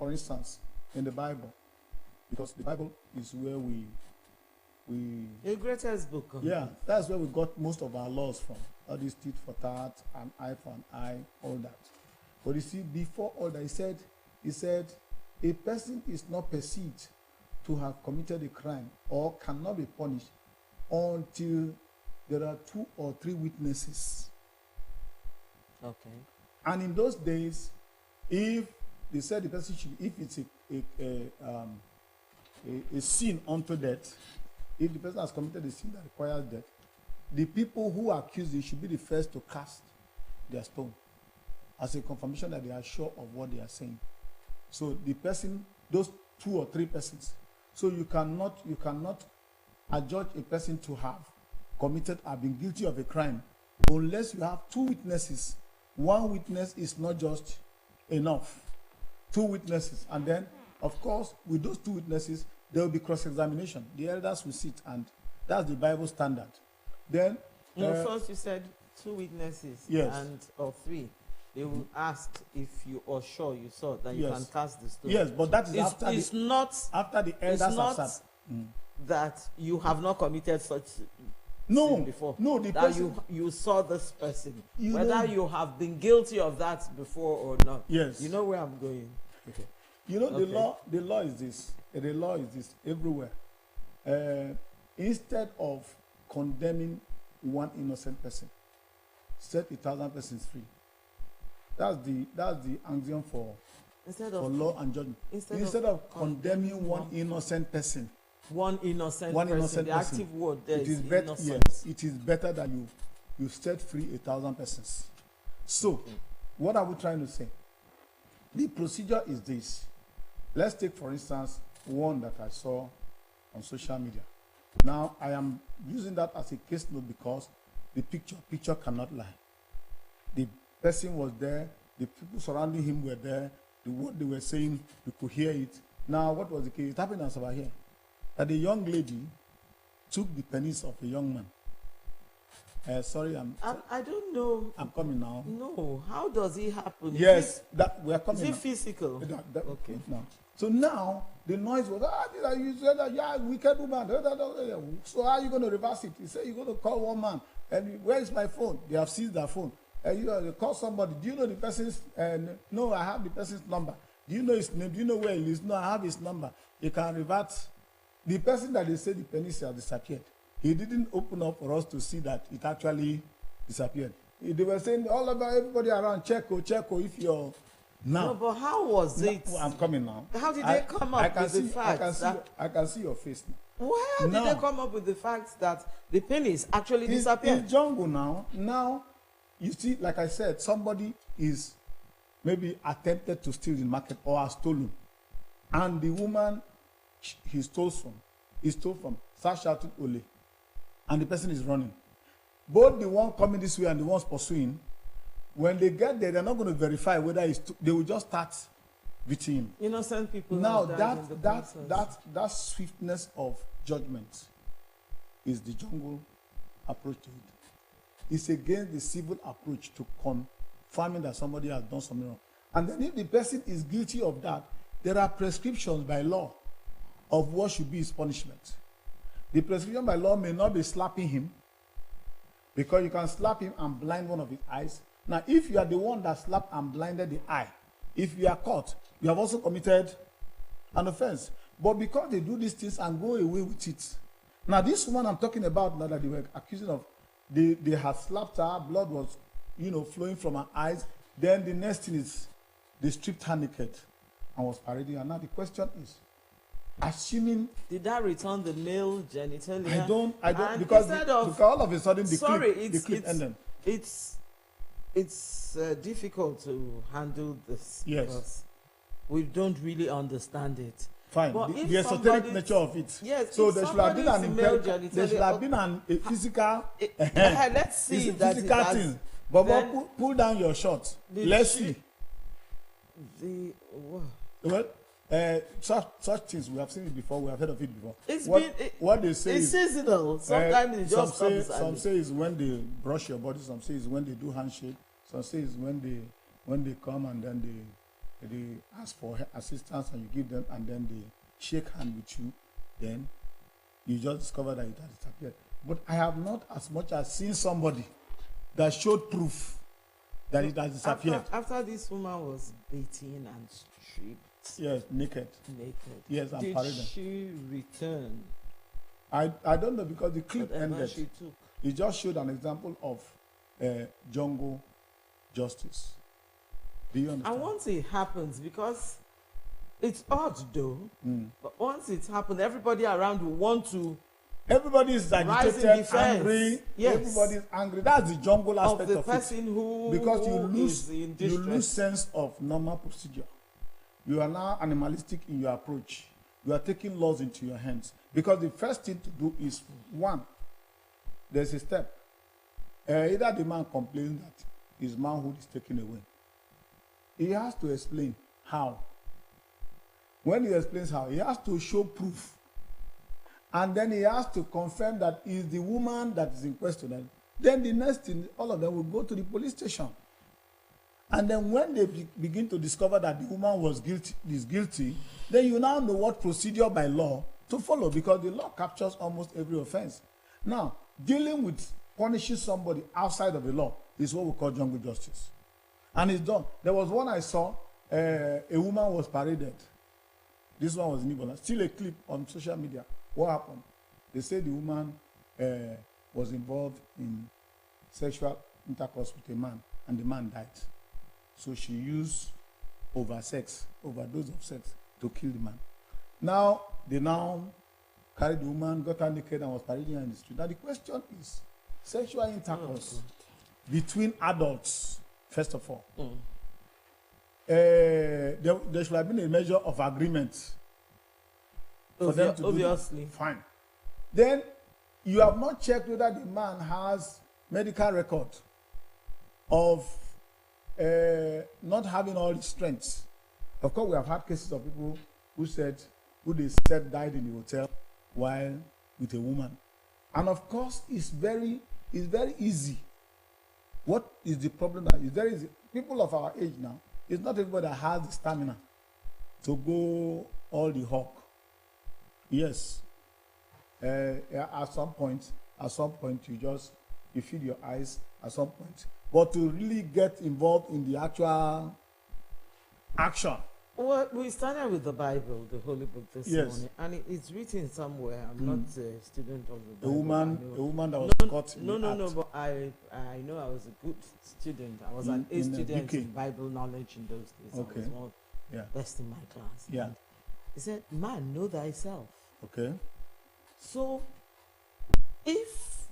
for instance, in the Bible, because the Bible is where we the greatest book. Yeah, that's where we got most of our laws from. All this tit for tat, an eye for an eye, all that. But you see, before all that, he said, a person is not perceived to have committed a crime or cannot be punished until there are 2 or 3 witnesses. Okay. And in those days, if they said the person should, if it's a sin unto death, if the person has committed a sin that requires death, the people who accuse you should be the first to cast their stone as a confirmation that they are sure of what they are saying. So the person, those 2 or 3 persons. So you cannot adjudge a person to have committed or been guilty of a crime unless you have 2 witnesses. 1 witness is not just enough. 2 witnesses. And then, of course, with those 2 witnesses, there will be cross-examination. The elders will sit, and that's the Bible standard. Then, first you said 2 witnesses, yes, and or 3. They will ask if you are sure you saw that you can cast the stone. Yes, but that is after the elders have said. That you have not committed such sin before. No, that person, you saw this person. Whether you have been guilty of that before or not. Yes. You know where I'm going. Okay. You know, the law is this. The law is this everywhere. Instead of condemning 1 innocent person, set 1,000 persons free. That's the axiom for law and judgment. Instead of condemning 1 innocent person. One innocent person. The active word there is innocent. Yes, it is better that you set free 1,000 persons. So, what are we trying to say? The procedure is this. Let's take, for instance, one that I saw on social media. Now, I am using that as a case note because the picture cannot lie. The person was there, the people surrounding him were there, what they were saying, you could hear it. Now, what was the case? It happened as over here. That a young lady took the penis of a young man. Sorry, I don't know. I'm coming now. No, how does it happen? Yes, we are coming. Is it now. physical? Okay. Now, so now the noise was, you said that, yeah, wicked woman. So how are you going to reverse it? He said you're going to call one man. And where is my phone? They have seized their phone. You call somebody. Do you know the person's? No, I have the person's number. Do you know his name? Do you know where he lives? No, I have his number. You can revert. The person that they say the penis has disappeared, he didn't open up for us to see that it actually disappeared. They were saying all about everybody around, check if you're now. No, but how was it? I'm coming now. How did they come up with the fact I can see your face now. How did they come up with the fact that the penis actually disappeared? In jungle now. Now, you see, like I said, somebody is maybe attempted to steal the market or has stolen, and the woman he stole from starts shouting ole, and the person is running. Both the one coming this way and the ones pursuing, when they get there, they're not going to verify whether they will just start beating him. Innocent people. Now that swiftness of judgment is the jungle approach to it. It's against the civil approach to confirming that somebody has done something wrong. And then if the person is guilty of that, there are prescriptions by law of what should be his punishment. The prescription by law may not be slapping him, because you can slap him and blind one of his eyes. Now, if you are the one that slapped and blinded the eye, if you are caught, you have also committed an offense. But because they do these things and go away with it. Now, this woman I'm talking about now that they were accusing of, they had slapped her, blood was, flowing from her eyes. Then the next thing is they stripped her naked and was parading. And now the question is, assuming did that return the male genitalia? I don't because all of a sudden the clip ended. It's difficult to handle this. Yes, because we don't really understand it. Fine, but the esoteric nature of it. Yes. So there should have been a physical. Let's see it's a physical thing. But pull down your shorts. Let's see. Such things we have seen it before. We have heard of it before. What they say it's seasonal. Sometimes it just comes. Some say it's when they brush your body. Some say it's when they do handshake. Some say it's when they come and then they ask for assistance and you give them, and then they shake hand with you, then you just discover that it has disappeared. But I have not as much as seen somebody that showed proof that it has disappeared. After this woman was beaten and stripped. Yes, naked. Yes, and did paraded. she return? I don't know, because the clip ended. She took. It just showed an example of jungle justice. Do you understand? And once it happens, because it's odd though, but once it happened, everybody around will want to. Everybody is agitated, angry. Yes. Everybody is angry. That's the jungle aspect of of the person it. who Because you lose sense of normal procedure. You are now animalistic in your approach. You are taking laws into your hands. Because the first thing to do is, one, there's a step. Either the man complains that his manhood is taken away. He has to explain how. When he explains how, he has to show proof. And then he has to confirm that is the woman that is in question. And then the next thing, all of them will go to the police station. And then when they begin to discover that the woman is guilty, then you now know what procedure by law to follow, because the law captures almost every offense. Now, dealing with punishing somebody outside of the law is what we call jungle justice. And it's done. There was one I saw, a woman was paraded. This one was in Ebola. Still a clip on social media. What happened? They say the woman was involved in sexual intercourse with a man, and the man died. So she used overdose of sex, to kill the man. Now, they carried the woman, got her naked, and was parading her in the street. Now, the question is, sexual intercourse between adults, first of all. There should have been a measure of agreement for them to obviously. Do that. Fine. Then you have not checked whether the man has medical record of not having all his strengths. Of course, we have had cases of people who they said died in the hotel while with a woman. And of course, it's very easy. What is the problem now? It's very easy. People of our age now, it's not everybody that has the stamina to go all the hawk. Yes. At some point, you feed your eyes at some point. But to really get involved in the actual action. Well, we started with the Bible, the Holy Book this morning, and it's written somewhere. I'm not a student of the Bible. A woman that was caught in the act. But I know I was a good student. I was an A student in Bible knowledge in those days. Okay. I was one best in my class. Yeah. And he said, "Man, know thyself." Okay. So, if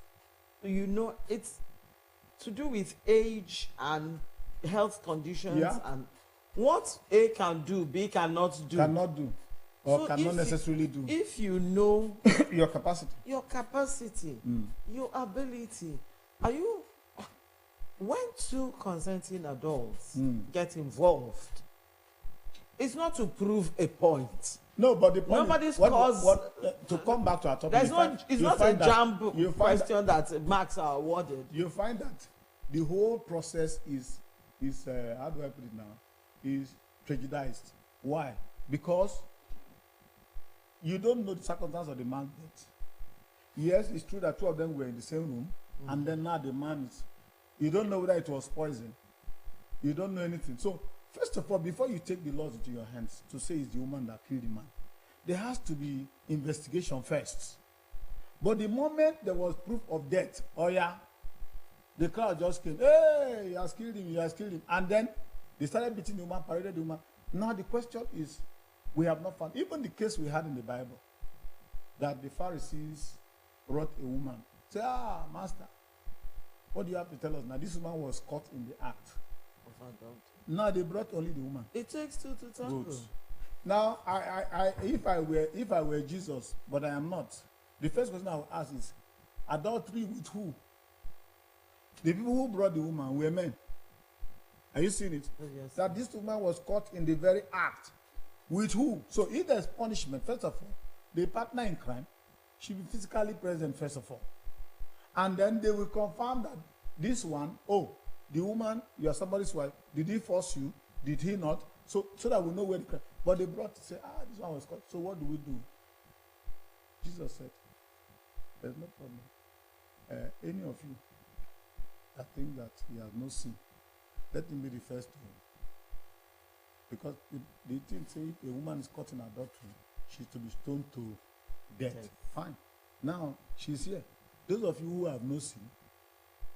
you know, it's to do with age and health conditions and what A can do, B cannot do. Cannot do. Or so cannot necessarily do. If you know your capacity, your ability, when two consenting adults get involved, it's not to prove a point. No, but the point nobody's to come back to our topic. It's not a jump question that marks are awarded. You find that the whole process is how do I put it now? Is prejudiced. Why? Because you don't know the circumstance of the man's death. Yes, it's true that two of them were in the same room, and then now the man is. You don't know whether it was poison. You don't know anything. So, first of all, before you take the laws into your hands to say it's the woman that killed the man, there has to be investigation first. But the moment there was proof of death, the crowd just came, hey, he has killed him. And then they started beating the woman, paraded the woman. Now the question is, we have not found, even the case we had in the Bible, that the Pharisees brought a woman. Say, master, what do you have to tell us now? This woman was caught in the act. Now they brought only the woman. It takes two to tango. Good. Now, if I were Jesus, but I am not, the first question I would ask is, adultery with who? The people who brought the woman were men. Are you seeing it? Oh, yes. That this woman was caught in the very act. With who? So if there's punishment, first of all, the partner in crime should be physically present, first of all. And then they will confirm that this one, the woman, you are somebody's wife, did he force you? Did he not? So that we know where the crime. But they brought to say, this one was caught. So what do we do? Jesus said, there's no problem. Any of you that think that he has no sin, let him be the first to him. Because the thing say if a woman is caught in adultery, she's to be stoned to death. Fine. Now she's here. Those of you who have no sin,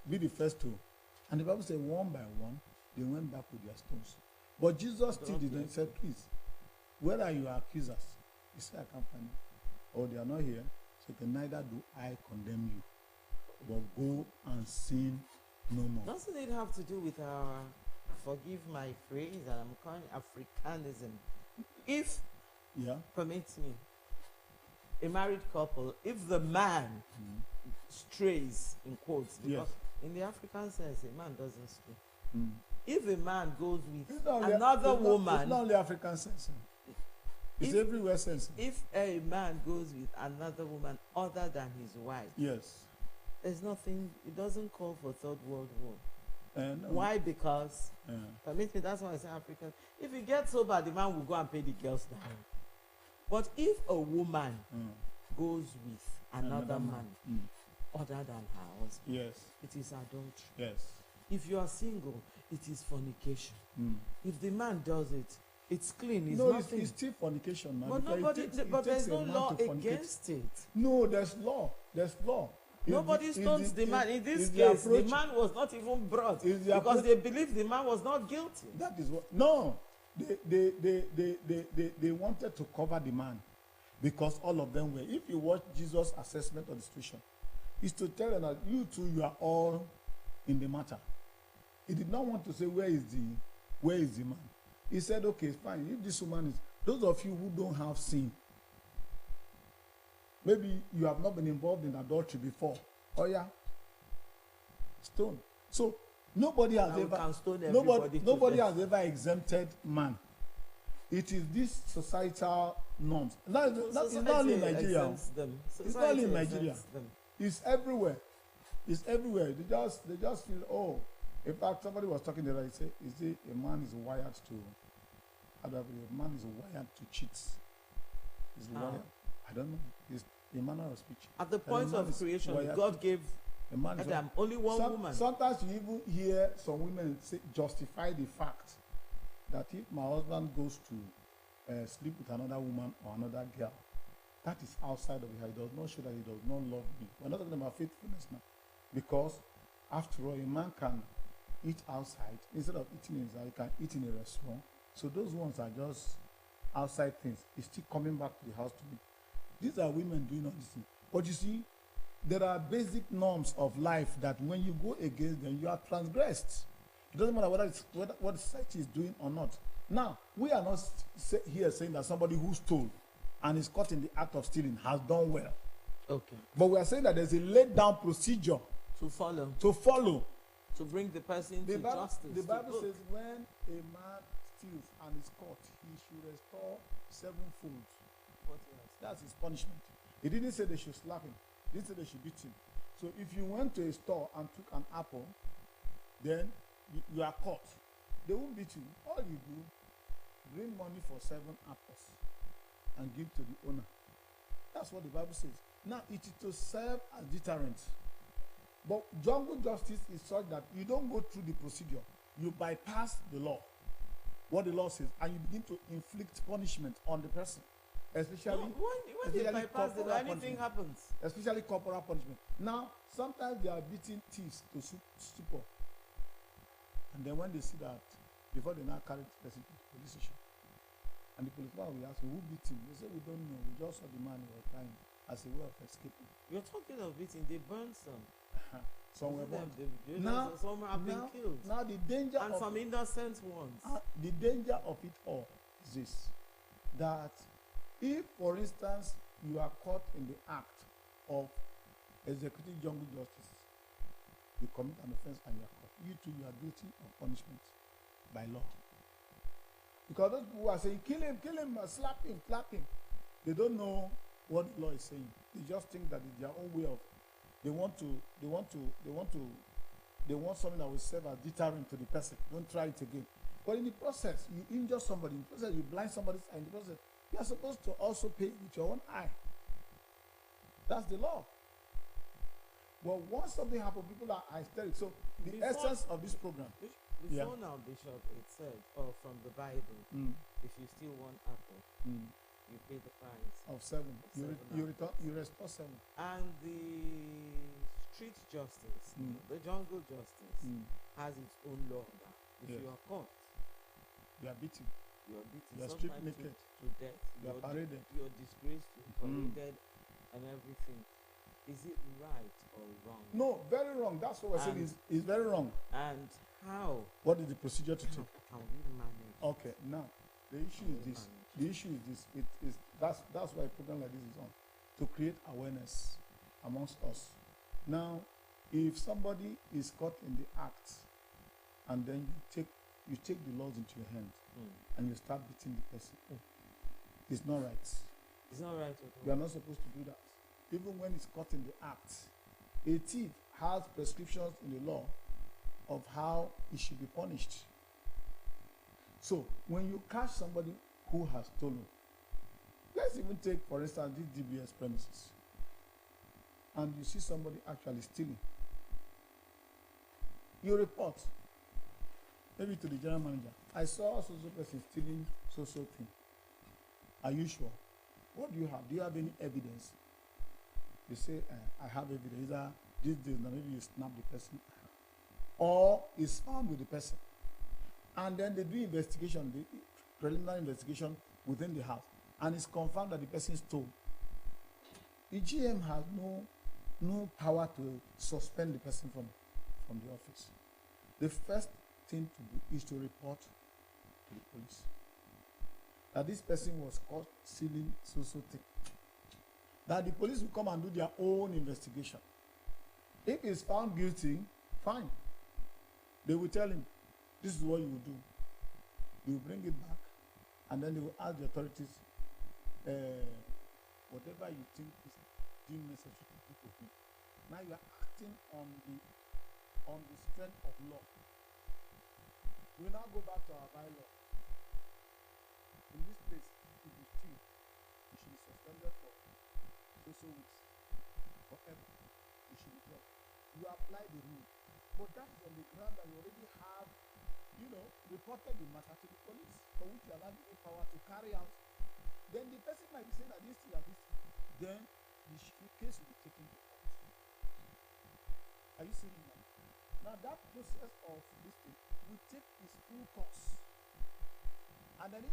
be the first to. And the Bible said one by one, they went back with their stones. But Jesus still didn't say, please, where are your accusers? He said, I can't find them. Oh, they are not here. So neither do I condemn you. But go and sin no more. Doesn't it have to do with our, forgive my phrase, and I'm calling Africanism? If, permit me, a married couple, if the man strays, in quotes, because in the African sense, a man doesn't stray. If a man goes with another woman, it's not only African sense. It's everywhere sense. If a man goes with another woman other than his wife, there's nothing. It doesn't call for third world war. No. Why? Because permit me. That's why I say African. If it gets so bad, the man will go and pay the girls down. But if a woman goes with another man other than her husband, it is adultery. If you are single, it is fornication. If the man does it, it's clean. It's nothing. It's still fornication, man. But there's no law against it. No, there's law. There's law. Nobody stones the man. In this case, the man was not even brought because they believed the man was not guilty. That is what. No, they wanted to cover the man because all of them were. If you watch Jesus' assessment of the situation, is to tell them that you two, you are all in the matter. He did not want to say where is the man. He said, okay, fine. If this woman is, those of you who don't have sin, maybe you have not been involved in adultery before. Oh yeah, stone. So nobody has has ever exempted man. It is this societal norms. It's not only in Nigeria. It's not only in Nigeria. It's everywhere. It's everywhere. They just feel, oh. In fact, somebody was talking there. He said, "Is it a man is wired to? A man is wired to cheat. Is wired? I don't know. It's a manner of speech. At the point of creation, God gave Adam only one woman. Sometimes you even hear some women justify the fact that if my husband goes to sleep with another woman or another girl, that is outside of her. It does not show that he does not love me. We're not talking about faithfulness now, because after all, a man can eat outside instead of eating inside. He can eat in a restaurant. So those ones are just outside things. He's still coming back to the house to me. These are women doing all these things. But you see, there are basic norms of life that when you go against them, you are transgressed. It doesn't matter what society is doing or not. Now, we are not here saying that somebody who stole and is caught in the act of stealing has done well. Okay. But we are saying that there's a laid down procedure to follow. To bring the person to justice. The Bible says when a man steals and is caught, he should restore sevenfold. That's his punishment. He didn't say they should slap him. He didn't say they should beat him. So if you went to a store and took an apple, then you are caught. They won't beat you. All you do, bring money for 7 apples and give to the owner. That's what the Bible says. Now, it is to serve as deterrent. But jungle justice is such that you don't go through the procedure. You bypass the law, what the law says, and you begin to inflict punishment on the person. Especially when they bypass the law, anything happens. Especially corporal punishment. Now, sometimes they are beating thieves to stupor. And then when they see that, before they now carry the person to the police station, and the policeman will ask, who beat him? They say, we don't know. We just saw the man who was crying as a way of escaping. You're talking of beating. They burned some. Some were burned. Some have been killed. Now the danger and some innocent ones. The danger of it all is this, that if, for instance, you are caught in the act of executing jungle justice, you commit an offense and you are caught. You too, you are guilty of punishment by law. Because those people are saying, kill him, slap him, they don't know what the law is saying. They just think that it's their own way of. They want something that will serve as deterrent to the person. Don't try it again. But in the process, you injure somebody. In the process, you blind somebody's eye. In the process, you are supposed to also pay with your own eye. That's the law. But once something happens, people are hysteric. So the essence of this program. Before now, Bishop, it said, from the Bible, if you steal one apple, you pay the price of 7. You restore 7. And the street justice, the jungle justice, has its own law now. If you are caught, you are beaten. You are beaten. You are stripped naked to death. You are paraded. You are disgraced, paraded, and everything. Is it right or wrong? No, very wrong. That's what we're saying. Is very wrong. And how? What is the procedure to take? Can we manage? Okay, now the issue is this. The issue is this. It is that's why a program like this is on, to create awareness amongst us. Now, if somebody is caught in the act, and then you take the laws into your hands, and you start beating the person, it's not right. It's not right at all. You are not supposed to do that. Even when it's caught in the act, a thief has prescriptions in the law of how he should be punished. So when you catch somebody who has stolen, let's even take, for instance, this DBS premises, and you see somebody actually stealing, you report, maybe to the general manager, I saw so person stealing so thing. Are you sure? What do you have? Do you have any evidence? You say, I have evidence. Either this day, maybe you snap the person, or is found with the person. And then they do investigation, the preliminary investigation within the house, and it's confirmed that the person stole. The GM has no power to suspend the person from the office. The first thing to do is to report to the police that this person was caught stealing so thing. That the police will come and do their own investigation. If he's found guilty, fine. They will tell him, this is what you will do. You will bring it back, and then they will ask the authorities, whatever you think is deemed necessary to do with him. Now you are acting on the strength of law. We now go back to our bylaw. In this place, if you steal, you should be suspended for so weeks, forever. You should be dropped. You apply the rule, but that is on the ground that you already have, reported the matter to the police, for which you are not given power to carry out. Then the person might be saying that this thing and this thing. Then the case will be taken to court. Are you seeing that? Now that process of this thing will take its full course, and then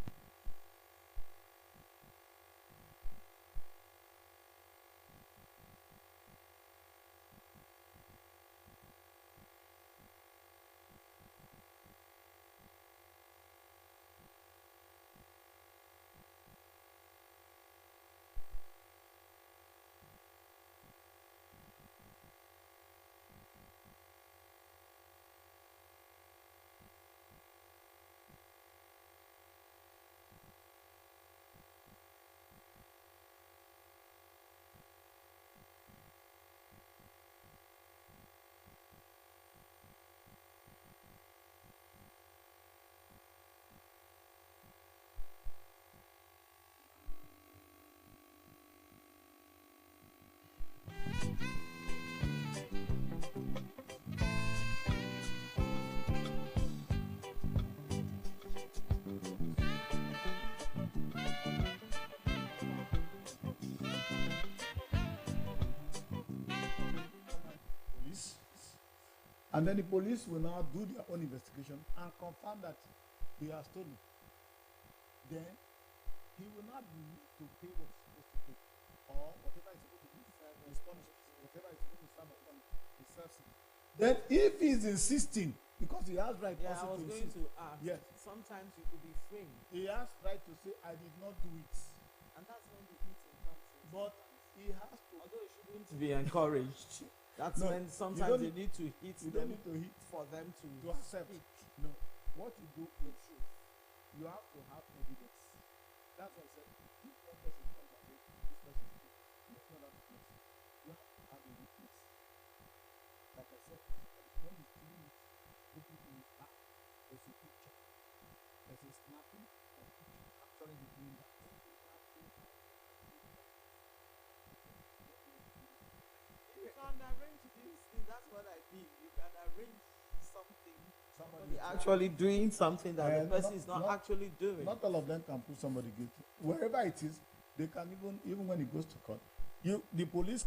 And then the police will now do their own investigation and confirm that he has stolen. Then he will not be made to pay what he's supposed to pay, or whatever he's supposed to do, his punishment, whatever he's supposed to serve upon himself. Then if he's insisting, because he has right also to insist. To ask. Yes. Sometimes you could be framed. He has right to say, I did not do it. And that's when the eating comes in. But he has to. Although it shouldn't be encouraged. That's when sometimes you need to hit them. You don't need to hit for them to accept. Speak. No. What you do is you have to have evidence. That's what I said. If one person comes and says, this person is good, it's not that person. You have to have a witness. Like I said, when you do it, looking in his back, there's a picture. person snapping or capturing the doing that. You can arrange this thing. That's what I mean. You can arrange something. Somebody actually doing something that the person is not actually doing. Not all of them can prove somebody guilty. Wherever it is, they can even when it goes to court. The police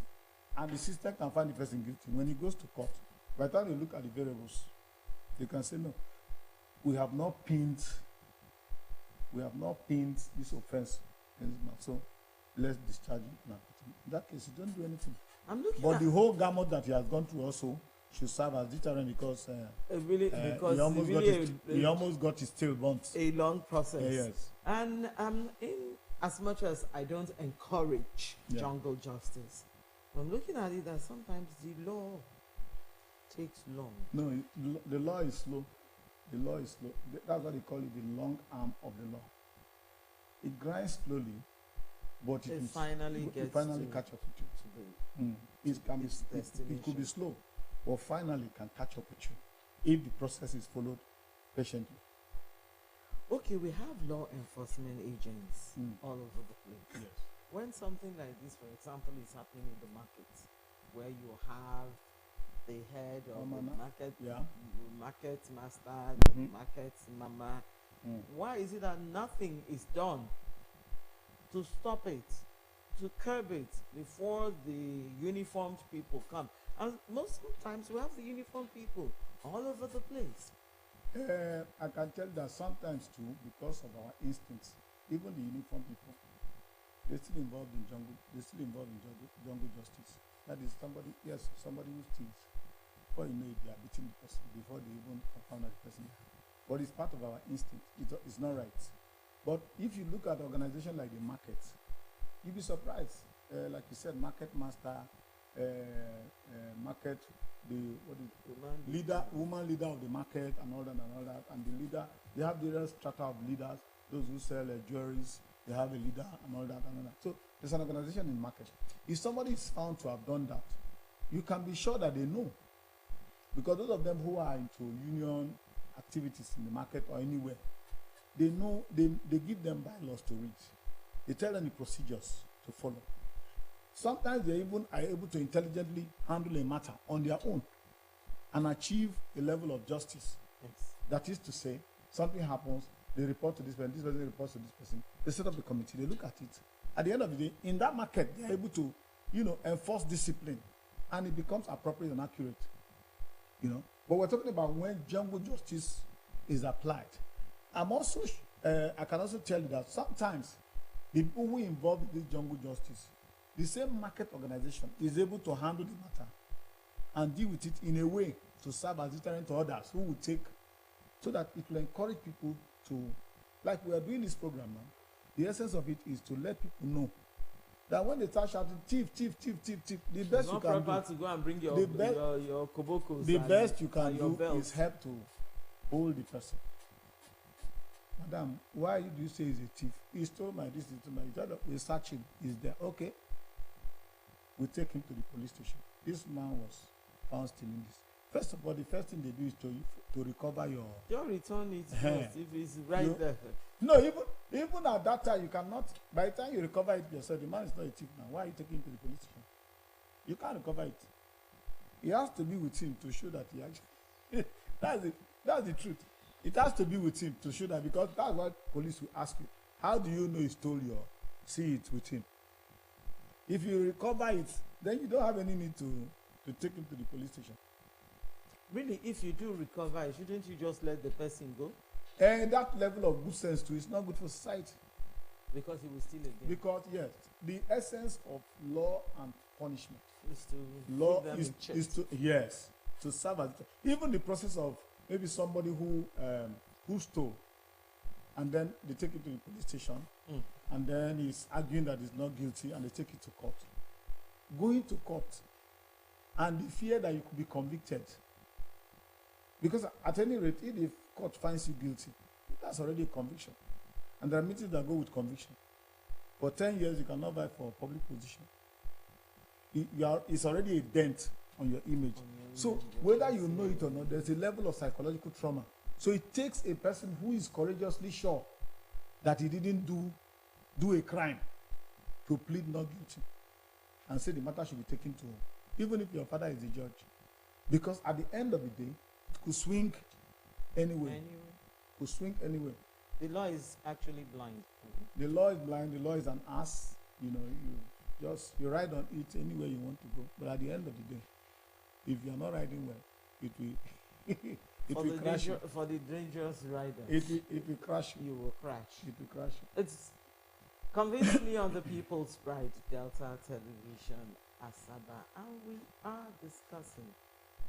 and the system can find the person guilty. When it goes to court, by the time they look at the variables, they can say no. We have not pinned this offense against this man. So let's discharge him now. In that case, you don't do anything. But the whole gamut that he has gone through also should serve as deterrent because he almost got his tail burnt. A long process. Yes. And in as much as I don't encourage jungle justice, I'm looking at it that sometimes the law takes long. No, the law is slow. The law is slow. That's what they call it, the long arm of the law. It grinds slowly, but it finally catch up with you. It could be slow, but finally can catch up with you if the process is followed patiently. Okay, we have law enforcement agents all over the place. Yes. When something like this, for example, is happening in the market, where you have the head of the market, market master, market mama, why is it that nothing is done to stop it, to curb it before the uniformed people come? And most times we have the uniformed people all over the place. I can tell that sometimes too, because of our instincts, even the uniformed people, they're still involved in jungle justice. That is somebody who steals. Before you know it, they are beating the person before they even found out the person. But it's part of our instinct. It's not right. But if you look at an organization like the market, you'll be surprised. Like you said, market master, market, woman leader of the market, and all that. And the leader, they have the strata of leaders, those who sell jewelries, they have a leader, and all that. So there's an organization in market. If somebody is found to have done that, you can be sure that they know. Because those of them who are into union activities in the market or anywhere, they know, they give them bylaws to read. They tell them the procedures to follow. Sometimes they even are able to intelligently handle a matter on their own and achieve a level of justice. Yes. That is to say, something happens, they report to this person reports to this person, they set up the committee, they look at it. At the end of the day, in that market, they are able to, enforce discipline, and it becomes appropriate and accurate. But we're talking about when jungle justice is applied. I can also tell you that sometimes the people who involve in this jungle justice, the same market organization is able to handle the matter and deal with it in a way to serve as deterrent to others who will take, so that it will encourage people to, like we are doing this program now. The essence of it is to let people know that when they start shouting thief, the best you can do to go and bring your kobokos. The best you can do is help to hold the person. Madam, why do you say he's a thief? He stole my this, we search him. He's there. Okay. We take him to the police station. This man was found stealing this. First of all, the first thing they do is to recover your. Just return it first if it's right there. No, even at that time you cannot. By the time you recover it yourself, the man is not a thief now. Why are you taking him to the police station? You can't recover it. He has to be with him to show that he actually. That's the truth. It has to be with him to show that, because that's what police will ask you. How do you know he stole your? See it with him. If you recover it, then you don't have any need to take him to the police station. Really, if you do recover it, shouldn't you just let the person go? And that level of good sense too is not good for society. Because he will steal again. Because yes, the essence of law and punishment is to to serve as even the process of maybe somebody who stole, and then they take it to the police station, and then he's arguing that he's not guilty, and they take it to court. Going to court, and the fear that you could be convicted. Because at any rate, if the court finds you guilty, that's already a conviction. And there are meetings that go with conviction. For 10 years, you cannot vie for a public position. It's already a dent on your image. So whether you know it or not, there's a level of psychological trauma So it takes a person who is courageously sure that he didn't do a crime to plead not guilty and say the matter should be taken to him, even if your father is the judge. Because at the end of the day, it could swing anyway. Could swing anyway. The law is actually blind. The law is blind. The law is an ass. You know, you ride on it anywhere you want to go. But at the end of the day, if you are not riding well, it will it will crash you. For the dangerous rider, it will crash you. You will crash. It will crash you. It's convincingly on the People's Pride, Delta Television, Asaba, and we are discussing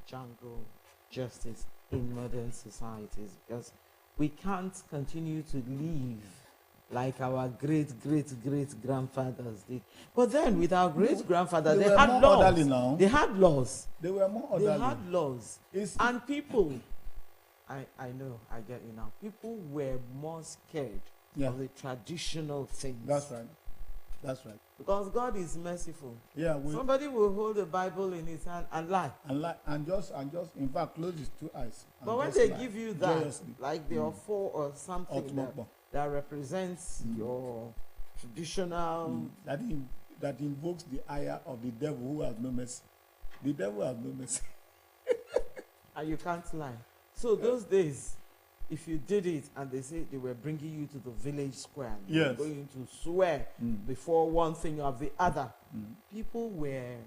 jungle justice in modern societies, because we can't continue to live like our great grandfathers did. But then with our great grandfathers, they had laws. Now. They had laws. They were more orderly. They had laws. And people, I know, I get you now. People were more scared of the traditional things. That's right. That's right. Because God is merciful. Yeah. Somebody will hold the Bible in his hand and lie. And just in fact close his two eyes. But when they give you that, joyously, like the offer or something that represents your traditional that invokes the ire of the devil who has no mercy. The devil has no mercy. And you can't lie. So those days, if you did it and they say they were bringing you to the village square, you were going to swear before one thing or the other, people were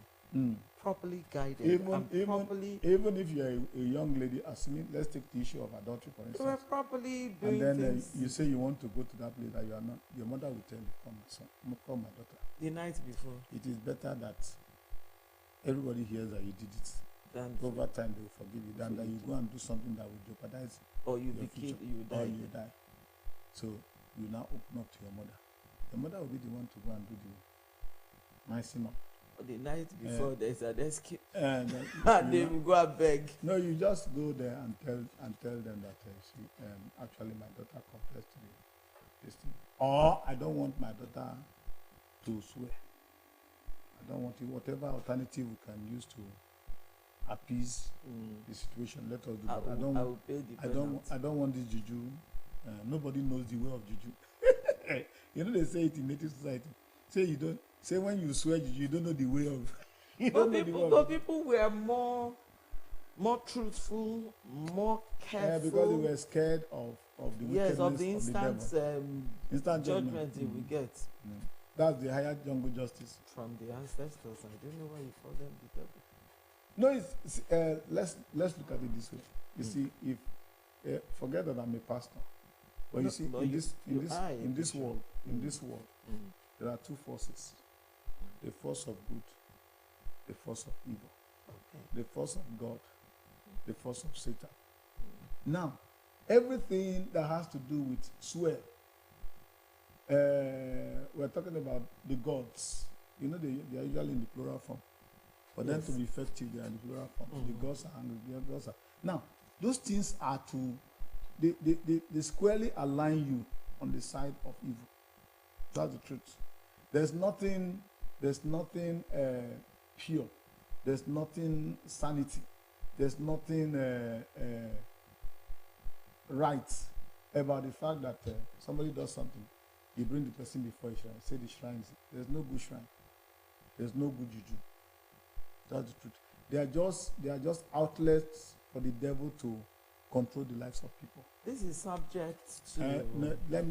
properly guided. Even if you're a young lady, assuming, let's take the issue of adultery, for instance. They were properly doing things. And then things. You say you want to go to that place that you are not, your mother will tell you, come my son, come my daughter. The night before. It is better that everybody hears that you did it. Over time they will forgive you than that you go and do something that will jeopardize or you be future, killed, you die. Or you die. So you now open up to your mother. Your mother will be the one to go and do the nicing up. The night before there's an escape. And they will go and beg. No, you just go there and tell them that actually my daughter confessed to this thing. Or I don't want my daughter to swear. I don't want you. Whatever alternative we can use to appease the situation, let us do that. I don't want this juju. Nobody knows the way of juju. You know they say it in native society. Say when you swear juju, you don't know the way of. But people were more truthful, more careful. Because they were scared of the wickedness of the instant instant judgment they will get. That's the higher jungle justice from the ancestors. I don't know why you call them the devil. No, let's look at it this way. You see, if forget that I'm a pastor, but you see, in this world, there are two forces: the force of good, the force of evil, the force of God, the force of Satan. Now, everything that has to do with swear, we're talking about the gods. You know, they are usually in the plural form. For them to be effective, they are in the plural form. The gods are angry. The gods are. Now, those things are they squarely align you on the side of evil. That's the truth. There's nothing pure. There's nothing sanity. There's nothing right about the fact that somebody does something. You bring the person before a shrine. Say the shrines. There's no good shrine. There's no good juju. That's the truth. They are just outlets for the devil to control the lives of people. This is subject to.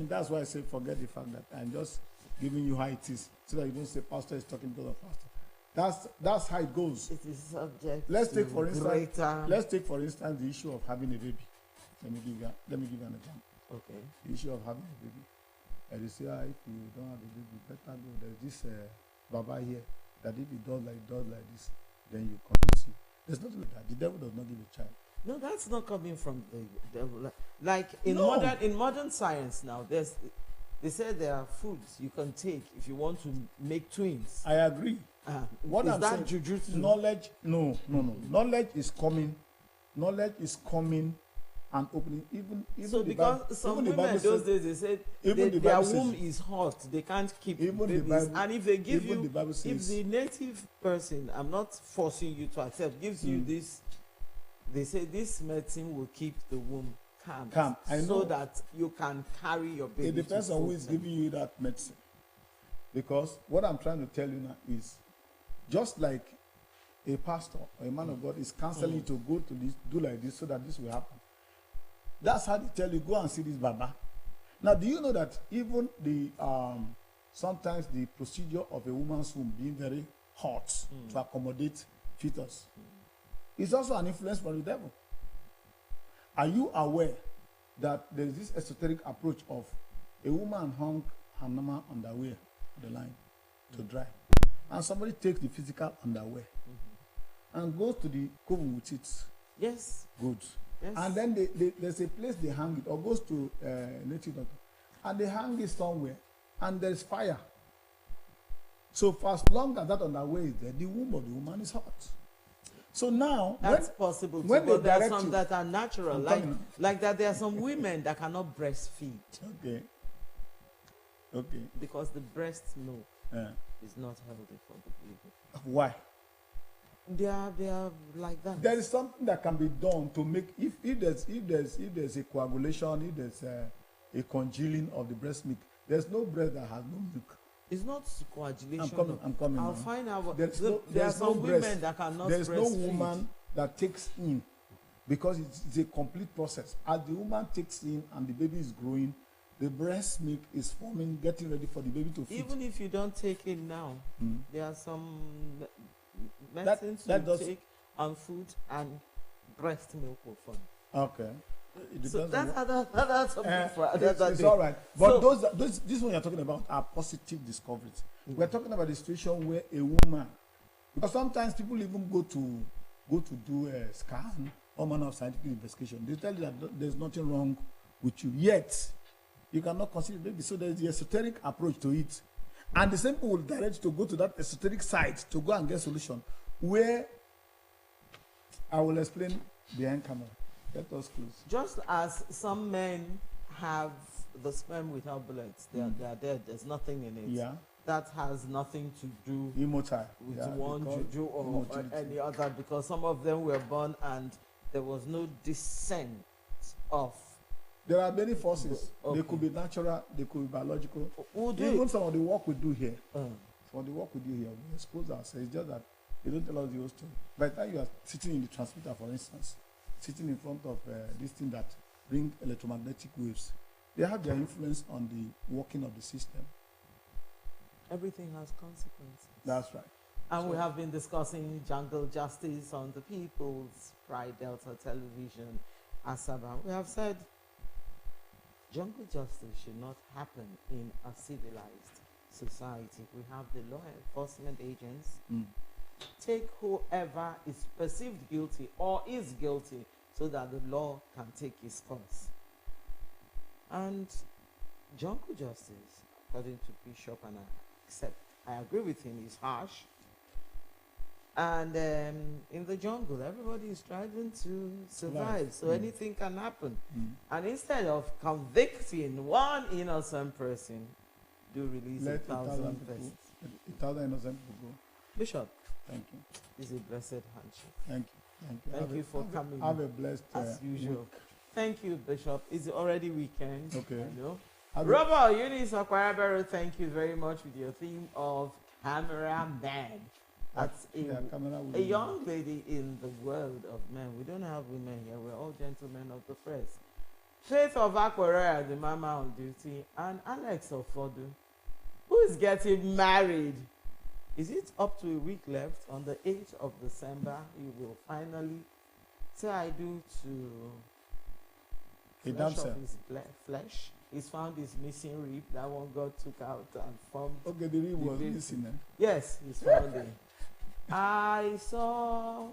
That's why I say forget the fact that I'm just giving you how it is, so that you don't say pastor is talking because of pastor. That's how it goes. It is subject. Let's take for instance the issue of having a baby. Let me give you an example. Okay. The issue of having a baby. And they say, if you don't have a baby, better go. There's this Baba here that if he does like this, then you conceive. There's nothing like that. The devil does not give a child. No, that's not coming from the devil. Like in modern science now, they say there are foods you can take if you want to make twins. I agree. What I'm saying, jujutsu? Knowledge? No. Knowledge is coming. Knowledge is coming and opening. Even so, because some women those days they said their womb is hot, they can't keep babies. And if they give you, if the native person, I'm not forcing you to accept, gives you this, they say this medicine will keep the womb calm. So that you can carry your baby. It depends on who is giving you that medicine. Because what I'm trying to tell you now is, just like a pastor or a man of God is counseling you to go to this, do like this, so that this will happen. That's how they tell you, go and see this Baba. Now, do you know that even the sometimes the procedure of a woman's womb being very hot to accommodate fetus is also an influence from the devil? Are you aware that there is this esoteric approach of a woman hung her normal underwear on the line to dry, and somebody takes the physical underwear and goes to the coven with it? Yes. Good. Yes. And then there's a place they hang it, or goes to native doctor, and they hang it somewhere, and there's fire. So for as long as that underwear is there, the womb of the woman is hot. So now that's possible too, but there are some that are natural, like that. There are some women that cannot breastfeed. Okay. Okay. Because the breast milk is not healthy for the baby. Why? They are like that. There is something that can be done to make, if there's a coagulation, if there's a congealing of the breast milk, there's no breast that has no milk. It's not coagulation. I'm coming. I'll find out. There are some women that cannot breastfeed. There's no woman that takes in, because it's a complete process. As the woman takes in and the baby is growing, the breast milk is forming, getting ready for the baby to feed. Even if you don't take it now, there are some medicines you take and food, and breast milk will form. Okay. So that's something for another it's day. all right. But so, this one you're talking about are positive discoveries. We're talking about the situation where a woman, because sometimes people even go to do a scan, all manner of scientific investigation. They tell you that there's nothing wrong with you, yet you cannot consider baby. So there's the esoteric approach to it, and the same people will direct you to go to that esoteric site to go and get solution, where I will explain behind camera. Let us close. Just as some men have the sperm without bullets, they are dead. There's nothing in it. Yeah. That has nothing to do immortal with one juju or any other, because some of them were born and there was no descent of. There are many forces. Okay. They could be natural, they could be biological. Even some of the work we do here, we expose ourselves. It's just that they don't tell us the whole story. By the time you are sitting in the transmitter, for instance, sitting in front of this thing that bring electromagnetic waves, they have their influence on the working of the system. Everything has consequences. That's right. And we have been discussing jungle justice on the People's Pride Delta Television, Asaba. We have said jungle justice should not happen in a civilized society. We have the law enforcement agents take whoever is perceived guilty or is guilty, so that the law can take its course. And jungle justice, according to Bishop, and I agree with him, is harsh. And in the jungle, everybody is striving to survive, so anything can happen. And instead of convicting one innocent person, do release 1,000 persons. 1,000 innocent people go. Bishop, thank you. This is a blessed handshake. Thank you. Thank you for coming. Have a blessed as usual. Week. Thank you, Bishop. It's already weekend. Okay. You know. Robert Eunice Aquariabero, thank you very much with your theme of cameraman. That's a young lady in the world of men. We don't have women here. We're all gentlemen of the press. Faith of Aquaria, the mama on duty, and Alex Ofodu, who is getting married. Is it up to a week left? On the 8th of December, he will finally say I do to flesh of his flesh. He's found his missing rib. That one God took out and formed. Okay, the rib was missing. Yes, he's found it. I saw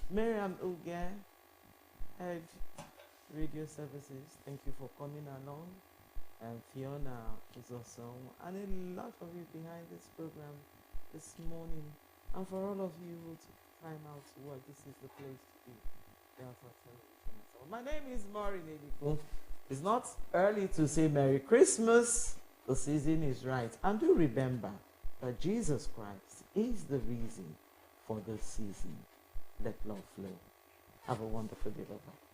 Miriam Uge, head radio services. Thank you for coming along. And Fiona is also, and a lot of you behind this program this morning. And for all of you who took time out to work, this is the place to be. Delta Television. So my name is MAURINE ELIKWU. It's not early to say Merry Christmas. The season is right. And do remember that Jesus Christ is the reason for this season. Let love flow. Have a wonderful day. Bye-bye.